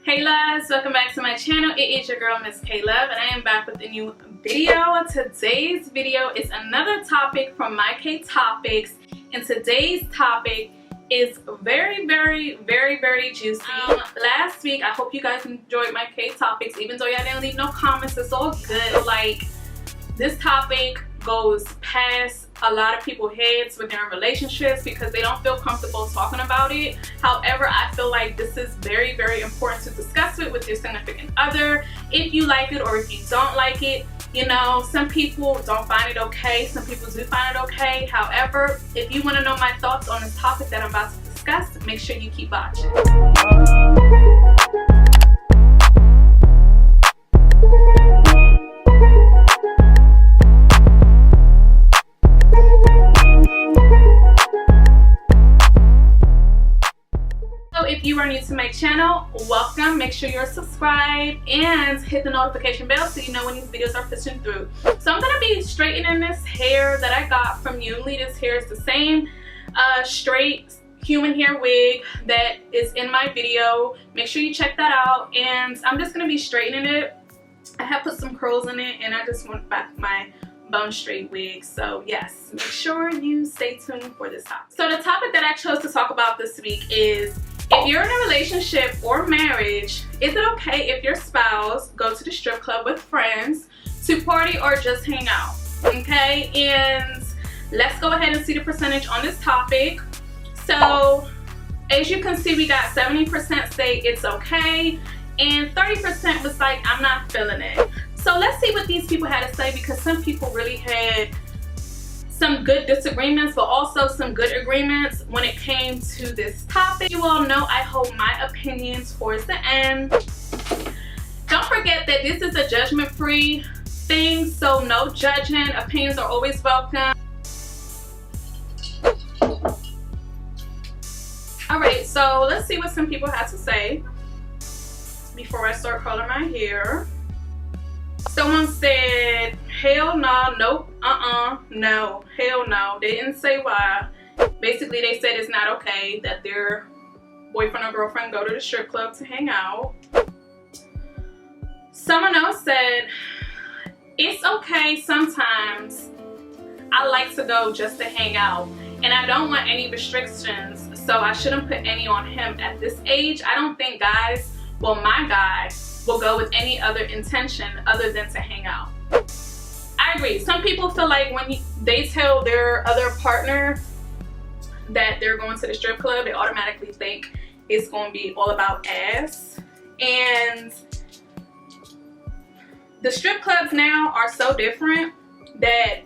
Hey loves, welcome back to my channel. It is your girl Miss K Love, and I am back with a new video. Today's video is another topic from my K Topics, and today's topic is very juicy. Last week, I hope you guys enjoyed my K Topics, even though y'all didn't leave no comments. It's all good. Like, this topic goes past a lot of people's heads with their relationships because they don't feel comfortable talking about it. However, I feel like this is very important to discuss it with your significant other, if you like it or if you don't like it. You know, some people don't find it okay, some people do find it okay. However, if you want to know my thoughts on this topic that I'm about to discuss, make sure you keep watching. If you are new to my channel, welcome. Make sure you're subscribed and hit the notification bell so you know when these videos are pushing through. So I'm gonna be straightening this hair that I got from Ueenly. This hair is the same straight human hair wig that is in my video. Make sure you check that out. And I'm just gonna be straightening it. I have put some curls in it, and I just want back my bone straight wig. So yes, make sure you stay tuned for this topic. So the topic that I chose to talk about this week is, if you're in a relationship or marriage, is it okay if your spouse goes to the strip club with friends to party or just hang out? Okay, and let's go ahead and see the percentage on this topic. So as you can see, we got 70% say it's okay, and 30% was like, I'm not feeling it. So let's see what these people had to say, because some people really had some good disagreements, but also some good agreements when it came to this topic. You all know I hold my opinion towards the end. Don't forget that this is a judgment-free thing, so no judging. Opinions are always welcome. Alright, so let's see what some people had to say before I start curling my hair. Someone said, hell no, nope, no, hell no. They didn't say why. Basically, they said it's not okay that their boyfriend or girlfriend go to the strip club to hang out. Someone else said, it's okay sometimes. I like to go just to hang out, and I don't want any restrictions, so I shouldn't put any on him at this age. I don't think guys, well, my guy will go with any other intention other than to hang out. I agree. Some people feel like when they tell their other partner that they're going to the strip club, they automatically think it's going to be all about ass. And the strip clubs now are so different that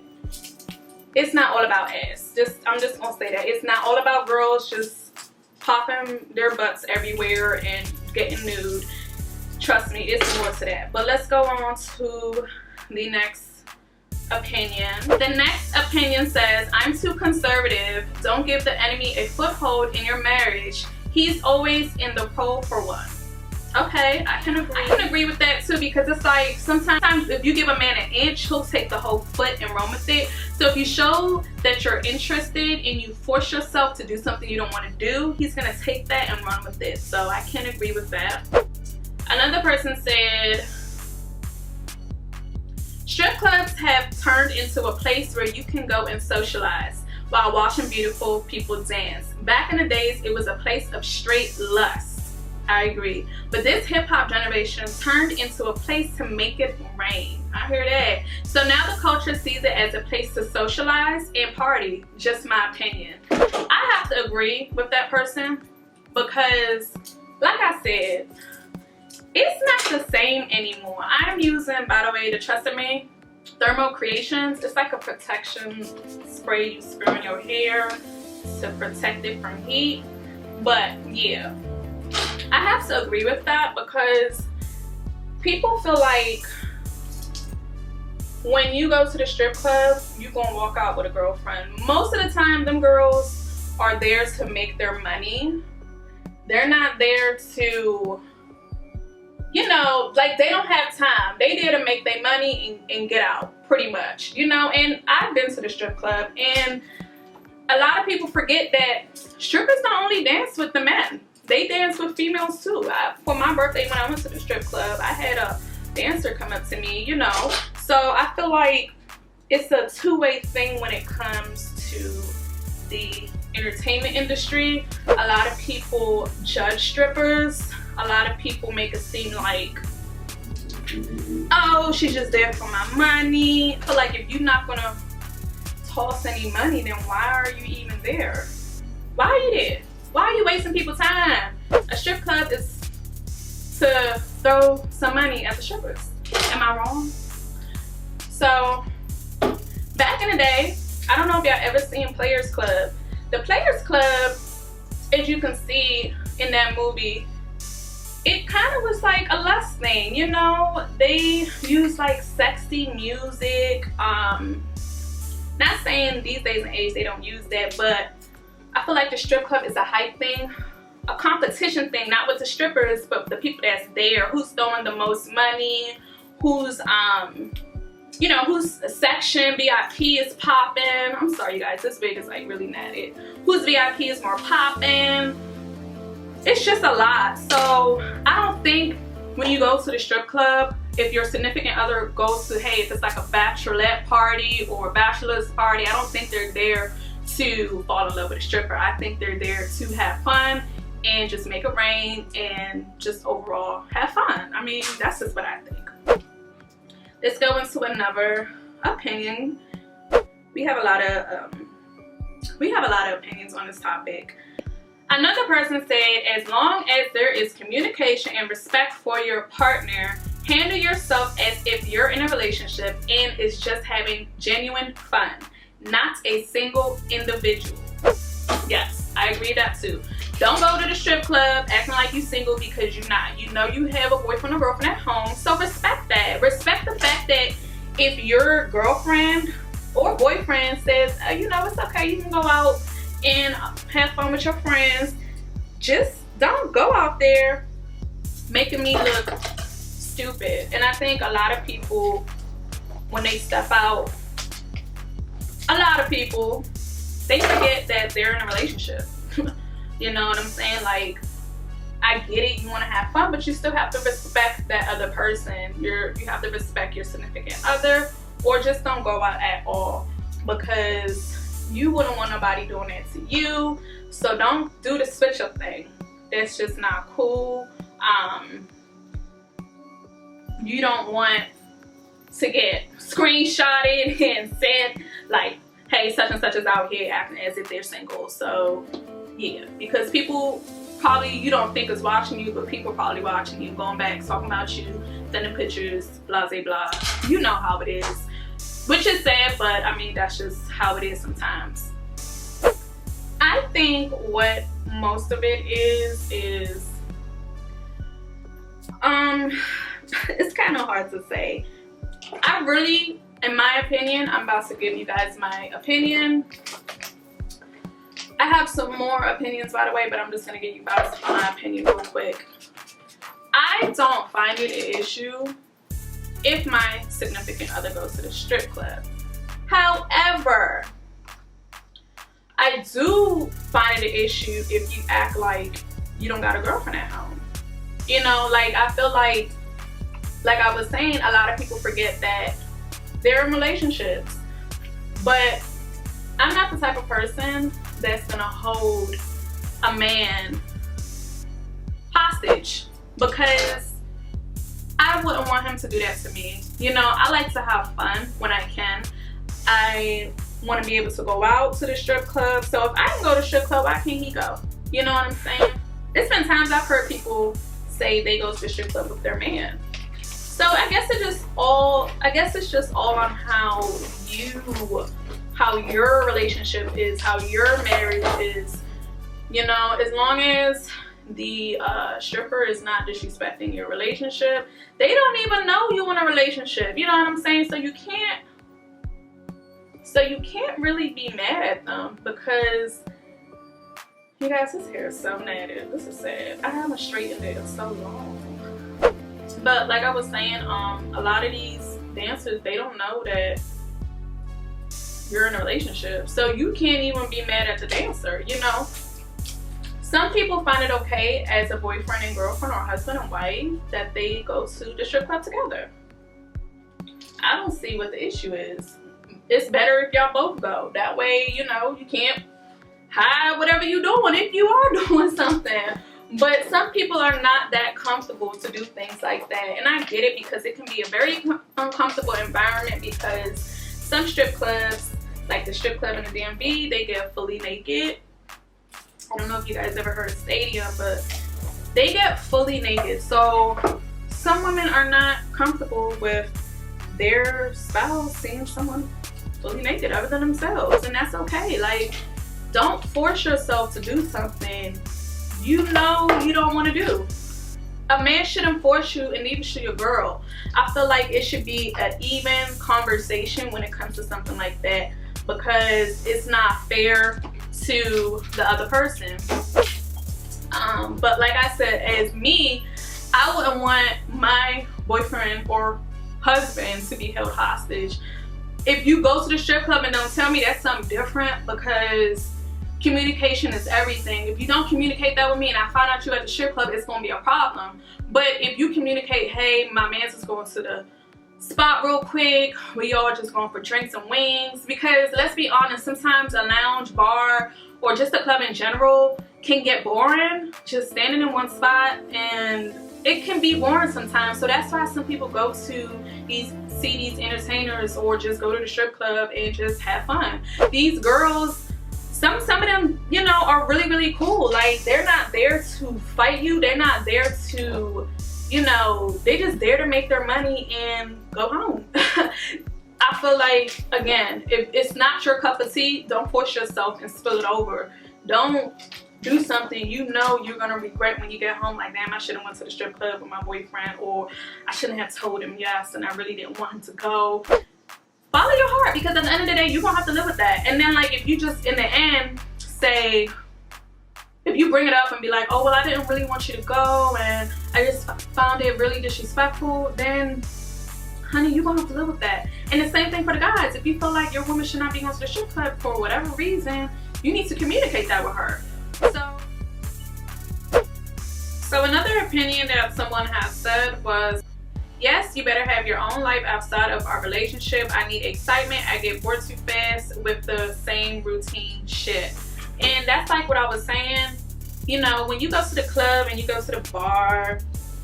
it's not all about ass. I'm just going to say that. It's not all about girls just popping their butts everywhere and getting nude. Trust me, it's more to that. But let's go on to the next opinion. The next opinion says, I'm too conservative. Don't give the enemy a foothold in your marriage. He's always in the pole for one. Okay, I can agree. I can agree with that too, because it's like sometimes if you give a man an inch, he'll take the whole foot and run with it. So if you show that you're interested and you force yourself to do something you don't want to do, he's gonna take that and run with it. So I can agree with that. Another person said, strip clubs have turned into a place where you can go and socialize while watching beautiful people dance. Back in the days, it was a place of straight lust. I agree. But this hip-hop generation turned into a place to make it rain. I hear that. So now the culture sees it as a place to socialize and party. Just my opinion. I have to agree with that person because, like I said, it's not the same anymore. I'm using, by the way, the Trust Me Thermal Creations. It's like a protection spray you spray in your hair to protect it from heat. But yeah, I have to agree with that, because people feel like when you go to the strip club, you're gonna walk out with a girlfriend. Most of the time, them girls are there to make their money. They're not there to, you know, like, they don't have time. They there to make their money and get out, pretty much, you know. And I've been to the strip club, and a lot of people forget that strippers don't only dance with the men. they dance with females too. For my birthday, when I went to the strip club, I had a dancer come up to me, you know. So I feel like it's a two-way thing when it comes to the entertainment industry. A lot of people judge strippers. A lot of people make it seem like, oh, she's just there for my money. But like, if you're not gonna toss any money, then why are you even there? Why are you there? Why are you wasting people's time? A strip club is to throw some money at the strippers. Am I wrong? So back in the day, I don't know if y'all ever seen Players Club. The Players Club, as you can see in that movie, it kind of was like a lust thing, you know. They use like sexy music. Not saying these days and age they don't use that, but I feel like the strip club is a hype thing, a competition thing, not with the strippers, but the people that's there, who's throwing the most money, who's you know, whose section VIP is popping. I'm sorry you guys, this wig is like really natted. Whose VIP is more popping. It's just a lot. So I don't think when you go to the strip club, if your significant other goes to, hey, if it's like a bachelorette party or a bachelor's party, I don't think they're there to fall in love with a stripper. I think they're there to have fun and just make it rain and just overall have fun. I mean, that's just what I think. Let's go into another opinion. We have a lot of opinions on this topic. Another person said, as long as there is communication and respect for your partner, handle yourself as if you're in a relationship and is just having genuine fun, not a single individual. Yes, I agree with that too. Don't go to the strip club acting like you're single because you're not. You know you have a boyfriend or girlfriend at home, so respect that. Respect the fact that if your girlfriend or boyfriend says, you know, it's okay, you can go out and have fun with your friends, just don't go out there making me look stupid. And I think a lot of people, when they step out, a lot of people, they forget that they're in a relationship. You know what I'm saying? Like, I get it, you want to have fun, but you still have to respect that other person. You have to respect your significant other, or just don't go out at all, because you wouldn't want nobody doing that to you. So don't do the switch up thing. That's just not cool. You don't want to get screenshotted and said like, hey, such and such is out here acting as if they're single. So yeah, because people probably, you don't think is watching you, but people probably watching you, going back, talking about you, sending pictures, blah, blah, blah. You know how it is, which is sad, but I mean, that's just how it is sometimes. I think what most of it is it's kind of hard to say. I really, in my opinion, I'm about to give you guys my opinion. I have some more opinions, by the way, but I'm just going to give you guys my opinion real quick. I don't find it an issue if my significant other goes to the strip club. However, I do find it an issue if you act like you don't got a girlfriend at home. You know, like, I feel like I was saying, a lot of people forget that they're in relationships. But I'm not the type of person that's gonna hold a man hostage, because I wouldn't want him to do that to me. You know, I like to have fun when I can. I want to be able to go out to the strip club. So if I can go to the strip club, why can't he go? You know what I'm saying? There's been times I've heard people say they go to the strip club with their man. So I guess it's just all on how your relationship is, how your marriage is. You know, as long as the stripper is not disrespecting your relationship, they don't even know you in a relationship. You know what I'm saying? So you can't really be mad at them, because you guys, his hair is so natted. This is sad. I haven't straightened it in so long. But like I was saying, a lot of these dancers, they don't know that you're in a relationship, so you can't even be mad at the dancer, you know. Some people find it okay as a boyfriend and girlfriend or husband and wife that they go to the strip club together. I don't see what the issue is. It's better if y'all both go. That way, you know, you can't hide whatever you're doing if you are doing something. But some people are not that comfortable to do things like that. And I get it, because it can be a very uncomfortable environment, because some strip clubs, like the strip club in the DMV, they get fully naked. I don't know if you guys ever heard of Stadium, but they get fully naked. So some women are not comfortable with their spouse seeing someone fully naked other than themselves, and that's okay. Like, don't force yourself to do something you know you don't want to do. A man shouldn't force you, and neither should your girl. I feel like it should be an even conversation when it comes to something like that, because it's not fair to the other person. But like I said, as me, I wouldn't want my boyfriend or husband to be held hostage. If you go to the strip club and don't tell me, that's something different, because communication is everything. If you don't communicate that with me and I find out you at the strip club, it's gonna be a problem. But if you communicate, hey, my man's just going to the spot real quick, we all just going for drinks and wings, because let's be honest, sometimes a lounge, bar, or just a club in general can get boring, just standing in one spot, and it can be boring sometimes. So that's why some people go to see these entertainers, or just go to the strip club and just have fun. These girls, some of them, you know, are really cool. Like, they're not there to fight you. They're not there to, you know, they just there to make their money and go home. I feel like, again, if it's not your cup of tea, don't force yourself and spill it over. Don't do something you know you're gonna regret when you get home, like, damn, I should have went to the strip club with my boyfriend, or I shouldn't have told him yes and I really didn't want him to go. Follow your heart, because at the end of the day, you're gonna have to live with that. And then, like, if you just in the end say, if you bring it up and be like, oh, well, I didn't really want you to go and I just found it really disrespectful, then honey, you're gonna have to live with that. And the same thing for the guys. If you feel like your woman should not be going to the strip club for whatever reason, you need to communicate that with her. So another opinion that someone has said was, yes, you better have your own life outside of our relationship. I need excitement. I get bored too fast with the same routine shit. And that's like what I was saying. You know, when you go to the club and you go to the bar,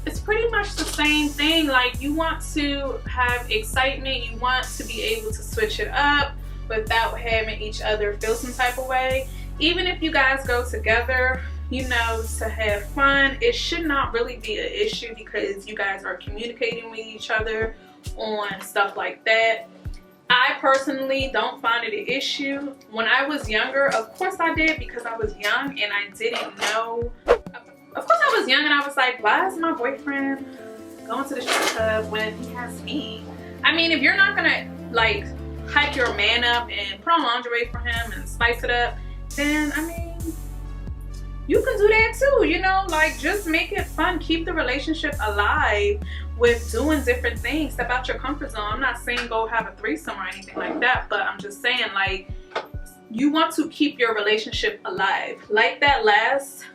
it's pretty much the same thing. Like, you want to have excitement. You want to be able to switch it up without having each other feel some type of way. Even if you guys go together, you know, to have fun, it should not really be an issue, because you guys are communicating with each other on stuff like that. I personally don't find it an issue. When I was younger, of course I did, because I was young and I didn't know. Of course I was young and I was like, why is my boyfriend going to the strip club when he has me? I mean, if you're not gonna, like, hype your man up and put on lingerie for him and spice it up, then, I mean, you can do that too, you know, like, just make it fun. Keep the relationship alive with doing different things. Step out your comfort zone. I'm not saying go have a threesome or anything like that, but I'm just saying, like, you want to keep your relationship alive. Like that last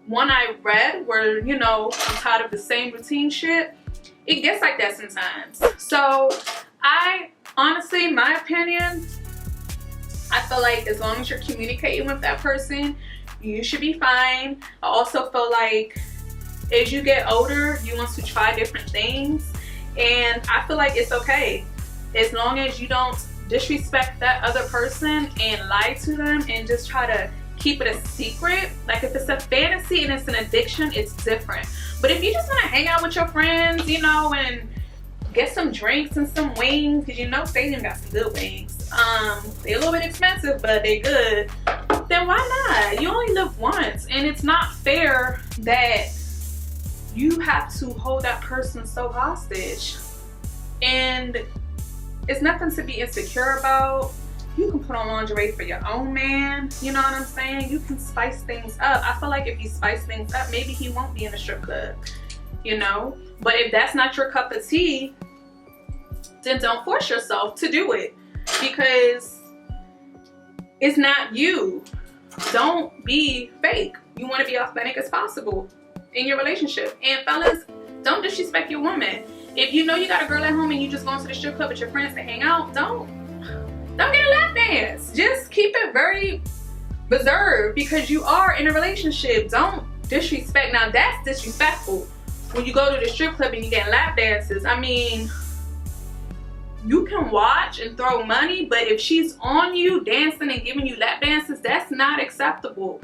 one I read where, you know, I'm tired of the same routine shit. It gets like that sometimes. So I honestly, my opinion, I feel like as long as you're communicating with that person, you should be fine. I also feel like as you get older, you want to try different things, and I feel like it's okay as long as you don't disrespect that other person and lie to them and just try to keep it a secret. Like, if it's a fantasy and it's an addiction, it's different. But if you just want to hang out with your friends, you know, and get some drinks and some wings, because you know Stadium got some good wings. They're a little bit expensive, but they good. Then why not? You only live once, and it's not fair that you have to hold that person so hostage. And it's nothing to be insecure about. You can put on lingerie for your own man, you know what I'm saying? You can spice things up. I feel like if you spice things up, maybe he won't be in a strip club, you know? But if that's not your cup of tea, then don't force yourself to do it, because it's not you. don't be fake. You want to be authentic as possible in your relationship. And fellas, don't disrespect your woman. If you know you got a girl at home and you just going to the strip club with your friends to hang out, don't get a lap dance. Just keep it very reserved because you are in a relationship. Don't disrespect. Now that's disrespectful. When you go to the strip club and you get lap dances, I mean, you can watch and throw money, but if she's on you dancing and giving you lap dances, that's not acceptable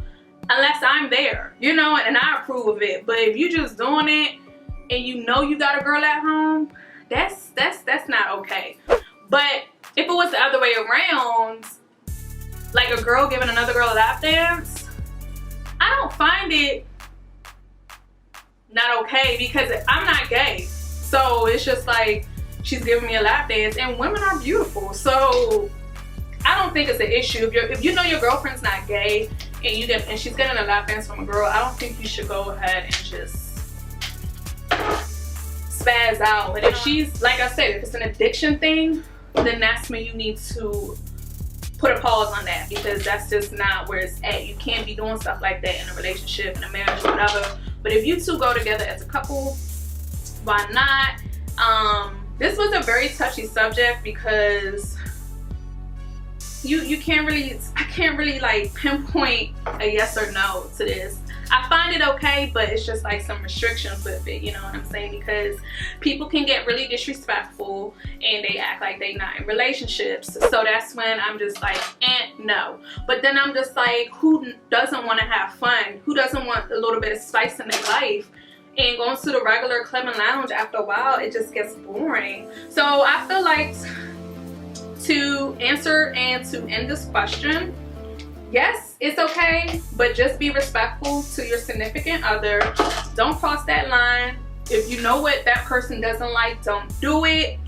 unless I'm there, you know, and I approve of it. But if you just doing it and you know you got a girl at home, that's not okay. But if it was the other way around, like a girl giving another girl a lap dance, I don't find it not okay because I'm not gay. So it's just like she's giving me a lap dance, and women are beautiful. So I don't think it's an issue. If you know your girlfriend's not gay and she's getting a lap dance from a girl, I don't think you should go ahead and just spaz out. But if she's, like I said, if it's an addiction thing, then that's when you need to put a pause on that, because that's just not where it's at. You can't be doing stuff like that in a relationship, in a marriage, whatever. But if you two go together as a couple, why not? This was a very touchy subject because I can't really like pinpoint a yes or no to this. I find it okay, but it's just like some restrictions with it, you know what I'm saying? Because people can get really disrespectful and they act like they not in relationships. So that's when I'm just like, no. But then I'm just like, who doesn't want to have fun? Who doesn't want a little bit of spice in their life? And going to the regular club and lounge, after a while, it just gets boring. So I feel like to answer and to end this question, yes, it's okay, but just be respectful to your significant other. Don't cross that line. If you know what that person doesn't like, don't do it.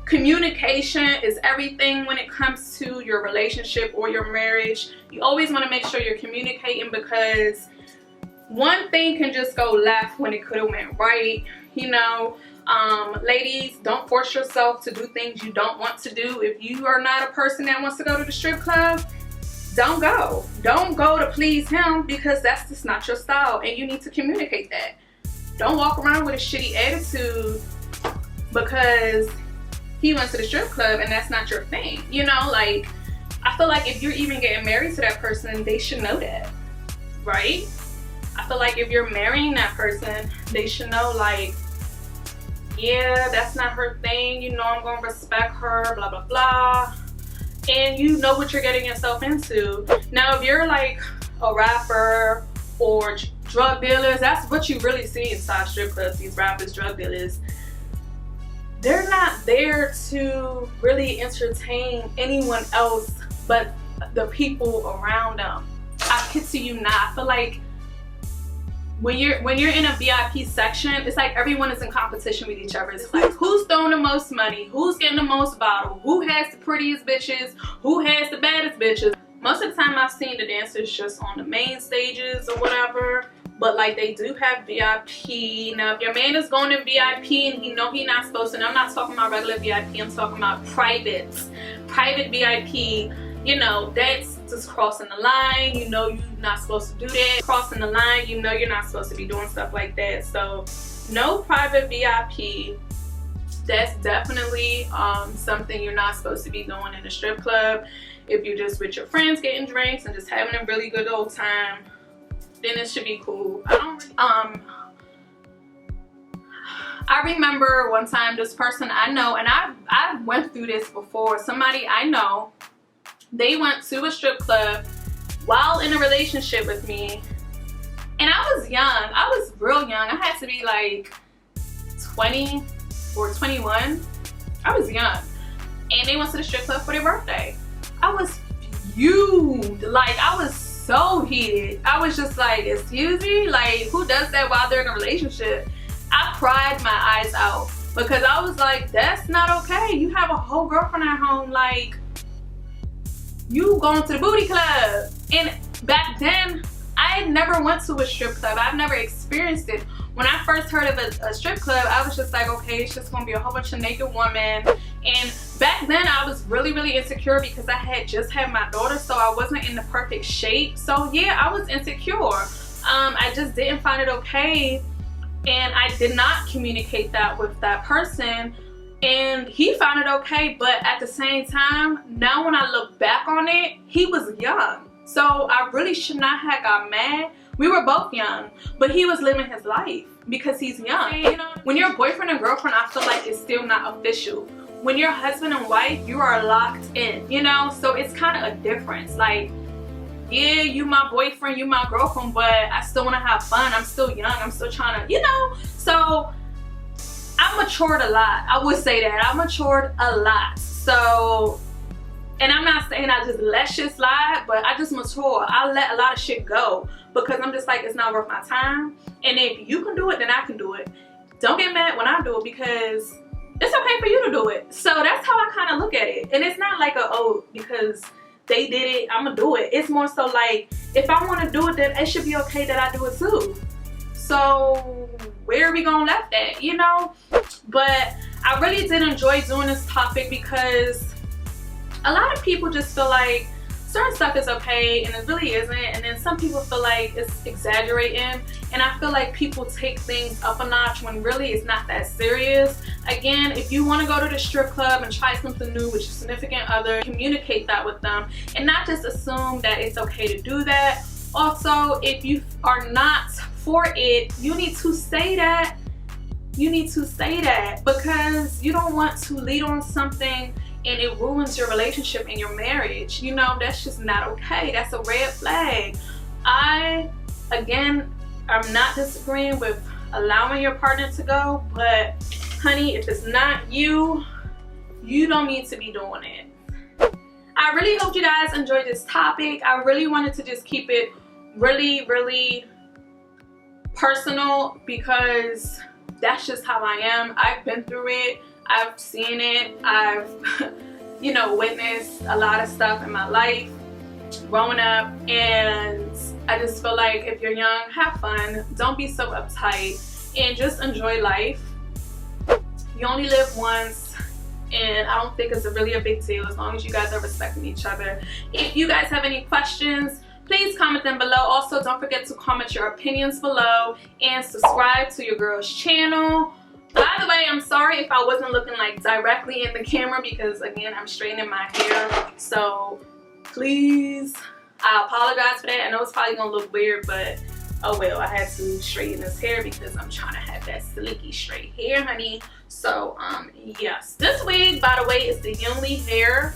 Communication is everything when it comes to your relationship or your marriage. You always want to make sure you're communicating, because one thing can just go left when it could have went right, you know. Ladies, don't force yourself to do things you don't want to do. If you are not a person that wants to go to the strip club, don't go. Don't go to please him, because that's just not your style, and you need to communicate that. Don't walk around with a shitty attitude because he went to the strip club and that's not your thing, you know. Like, I feel like if you're even getting married to that person, they should know that, right? I feel like if you're marrying that person, they should know, like, yeah, that's not her thing, you know, I'm gonna respect her, blah blah blah, and you know what you're getting yourself into. Now if you're like a rapper or drug dealers, that's what you really see inside strip clubs. These rappers, drug dealers, they're not there to really entertain anyone else but the people around them. I kid to you not. I feel like when you're in a VIP section, it's like everyone is in competition with each other. It's like, who's throwing the most money? Who's getting the most bottle? Who has the prettiest bitches? Who has the baddest bitches? Most of the time I've seen the dancers just on the main stages or whatever, but like they do have VIP. Now if your man is going to VIP and you know he's not supposed to, and I'm not talking about regular VIP, I'm talking about private VIP, you know, that's just crossing the line. You know you're not supposed to do that. Crossing the line, you know you're not supposed to be doing stuff like that. So no private VIP. That's definitely something you're not supposed to be doing in a strip club. If you're just with your friends getting drinks and just having a really good old time, then it should be cool. I remember one time this person I know, and I went through this before, somebody I know, they went to a strip club while in a relationship with me, and I was young. I was real young. I had to be like 20 or 21. I was young, and they went to the strip club for their birthday. I was fumed. Like, I was so heated. I was just like, excuse me? Like, who does that while they're in a relationship? I cried my eyes out because I was like, that's not okay. You have a whole girlfriend at home. Like, you going to the booty club. And back then, I had never went to a strip club. I've never experienced it. When I first heard of a strip club, I was just like, okay, it's just gonna be a whole bunch of naked women. And back then I was really insecure because I had just had my daughter, so I wasn't in the perfect shape. So yeah, I was insecure. I just didn't find it okay, and I did not communicate that with that person, and he found it okay. But at the same time, now when I look back on it, he was young, so I really should not have got mad. We were both young, but he was living his life because he's young. You know, when you're boyfriend and girlfriend, I feel like it's still not official. When you're husband and wife, you are locked in, you know? So it's kind of a difference. Like, yeah, you my boyfriend, you my girlfriend, but I still want to have fun. I'm still young. I'm still trying to, you know? So I matured a lot. I would say that. I matured a lot. So, and I'm not saying I just let shit slide, but I just mature. I let a lot of shit go because I'm just like, it's not worth my time. And if you can do it, then I can do it. Don't get mad when I do it because it's okay for you to do it. So that's how I kind of look at it. And it's not like because they did it, I'm gonna do it. It's more so like, if I want to do it, then it should be okay that I do it too. So where are we gonna left at, you know? But I really did enjoy doing this topic because a lot of people just feel like certain stuff is okay and it really isn't, and then some people feel like it's exaggerating, and I feel like people take things up a notch when really it's not that serious. Again, if you want to go to the strip club and try something new with your significant other, communicate that with them and not just assume that it's okay to do that. Also, if you are not for it, you need to say that. You need to say that because you don't want to lead on something and it ruins your relationship and your marriage. You know, that's just not okay. That's a red flag. Again, I'm not disagreeing with allowing your partner to go, but honey, if it's not you, you don't need to be doing it. I really hope you guys enjoyed this topic. I really wanted to just keep it really personal because that's just how I am. I've been through it. I've seen it. I've, you know, witnessed a lot of stuff in my life growing up, and I just feel like if you're young, have fun. Don't be so uptight and just enjoy life. You only live once, and I don't think it's really a big deal as long as you guys are respecting each other. If you guys have any questions, please comment them below. Also, don't forget to comment your opinions below and subscribe to your girl's channel. By the way, I'm sorry if I wasn't looking like directly in the camera because again, I'm straightening my hair. So please, I apologize for that. I know it's probably gonna look weird, but oh well, I had to straighten this hair because I'm trying to have that slicky straight hair, honey. So yes, this wig, by the way, is the Ueenly hair.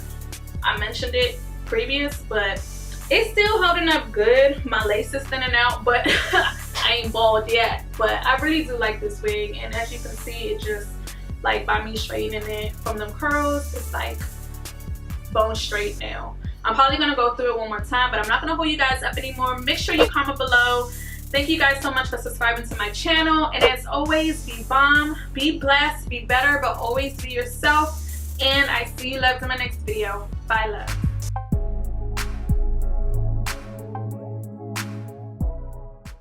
I mentioned it previous, but it's still holding up good. My lace is thinning out, but I ain't bald yet. But I really do like this wig, and as you can see, it just, like, by me straightening it from them curls, it's like bone straight now. I'm probably gonna go through it one more time, but I'm not gonna hold you guys up anymore. Make sure you comment below. Thank you guys so much for subscribing to my channel, and as always, be bomb, be blessed, be better, but always be yourself. And I see you loves in my next video. Bye, love.